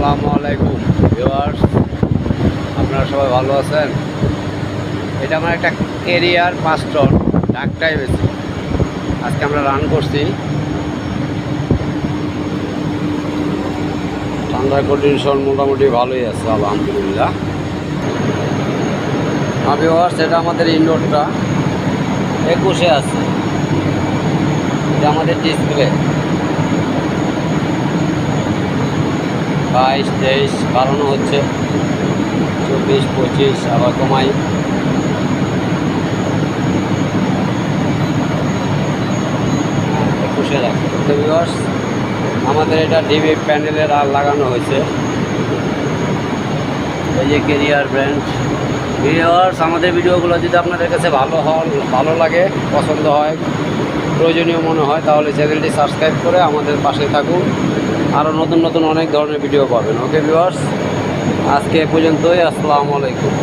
আসসালামু আলাইকুম ভিউয়ার্স, আপনারা সবাই ভালো আছেন? এটা আমার একটা কেরিয়ার 5 টন ডাকটাই বেশি আজকে আমরা রান করছি। ঠান্ডার কন্ডিশন মোটামুটি ভালোই আছে আলহামদুলিল্লাহ। ভিউয়ার্স, এটা আমাদের ইনডোরটা 21-এ আছে। এটা আমাদের ডিসপ্লে 22, 23 বাড়ানো হচ্ছে, 24, 25 আবার কমাই। ভিউয়ার্স, আমাদের এটা ডিবি প্যানেলের আর লাগানো হয়েছে, এই যে কেরিয়ার ব্র্যান্ড। ভিউয়ার্স, আমাদের ভিডিওগুলো যদি আপনাদের কাছে ভালো লাগে, পছন্দ হয়, প্রয়োজনীয় মনে হয়, তাহলে চ্যানেলটি সাবস্ক্রাইব করে আমাদের পাশে থাকুন। আরও নতুন নতুন অনেক ধরনের ভিডিও পাবেন। ওকে ভিউয়ার্স, আজকে এ পর্যন্তই। আসসালামু আলাইকুম।